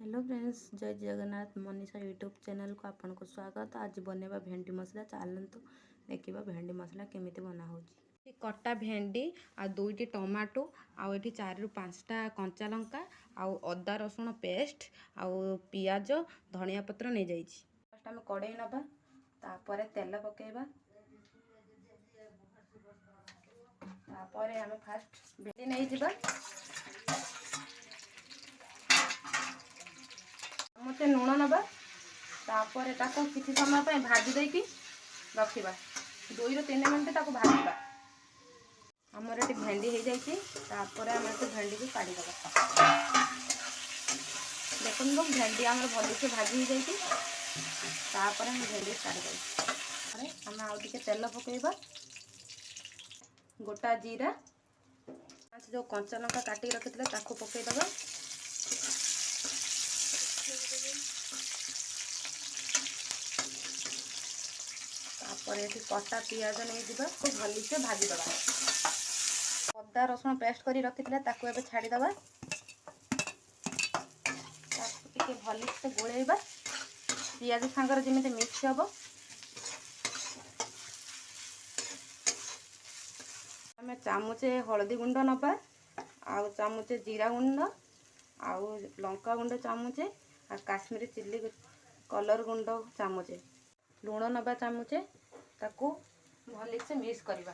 Hello friends, जय Jagannath Manisha YouTube channel को आपन को स्वागत। आज बनेबा भेंडी मसला। चलतु देखा भेंडी मसला केमिति बना होची। कटा भेंडी आ दुईटी टमाटो आ एठी 4 रु 5टा कंचा लंका आ अदा रसुण पेस्ट आ पियाज धनिया पत्र नहीं जाइछि। फर्स्ट हम कड़ाई नबा, तापर तेल पकेबा, तापर हम फास्ट भेंडी नहीं जिबा, मुझे लुण नबा, तापर ताको किसी समय पे भाजी देकी रखिबा। 2 रु 3 मिनट ताको भाजीबा। हमर एटी भेंडी हो जाइछि, तापर हम एटी भेंडी को काढी दबा। देखन लोग भेंडी हमर भली से भाजी हो जाइछि, तापर हम भेंडी काढी दबा। अरे हम आउ टिके तेल पकेइबा, गोटा जीरा, जो कंचा लंका काटी रखितले ताको पकेइ दबा। तापर एठी कटा पियाज नहीं दिबा, तो भली से भाजी दबा। अदा रसुण पेस्ट करी रखितले ताको एबे छाड़ी दबा। ताको टिके भली से गोळेइबा, पियाज सांगर जेमिते मिक्स हबो। हमें चामुचे हळदी गुंड नबा, आउ चामुचे जीरा गुंड, आउ लंका गुंड चामुचे, आ काश्मीरी चिल्ली कलर गुंड चामुचे, लुण नबा चामुचे, ताको भली से मिक्स करबा।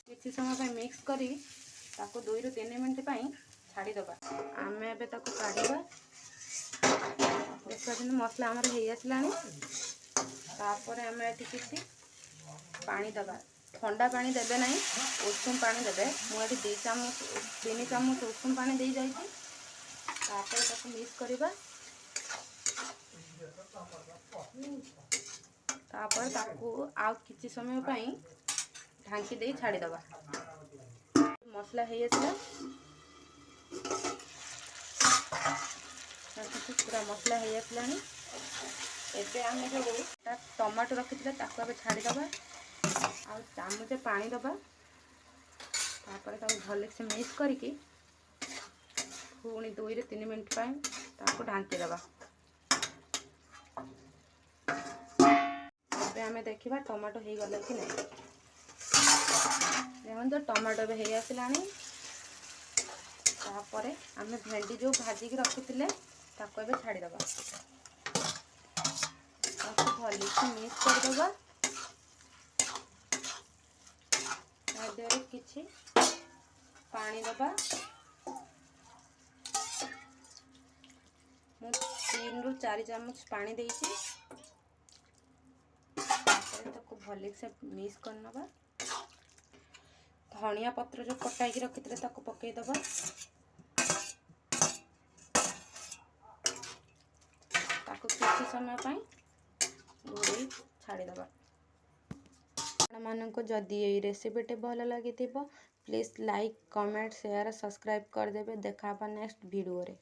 किछि समय पे मिक्स करी ताको 2 रु 3 मिनट पई छाड़ी दबा। आमे एबे ताको काढीबा। देखो दिन मसला हमर हेई आसलानी। तापर आमे एठी किछि पानी दबा। ठंडा पानी देबे नहीं, उषुम पानी देबे। मु एठी 3 चामच उषुम पानी दे जाइछि। तापर ताको मिक्स करबा। तापर ताको आ किछि समय पई ढांकी दे छाड़ी दबा। मसला हेई आसला, पूरा मसला हेई आसलानी। एबे आमे जो टमाटो रखिथिले ताको एबे छाड़ी दबा। आ चामुचे पानी दबा। तापर ताको भले से मिक्स करके पुणी 2 रु 3 मिनट पई ताको ढांकी दबा। एबे आमे देखिबा टमाटो हेई गला कि नहीं। देखन तो टमाटो भी हेई आसलानी। तापर आमे भेंडी जो भाजी के रखिथिले ताको एबे छाड़ी दबा। ताको भली से मिक्स कर दबा। आदेरे किछि पानी दबा। मु 3 रु 4 चम्मच पानी देइछि। ताको भली से मिक्स कर नबा। धनिया पत्र जो कटाई की रखिथिले ताको पकेइ दबा। ताको किछि समय पई घोड़े छाड़ी दबा। मानको जदि ये रेसिपीटे भल लगी please like comment share subscribe कर देबे। देखा नेक्स्ट वीडियो रे।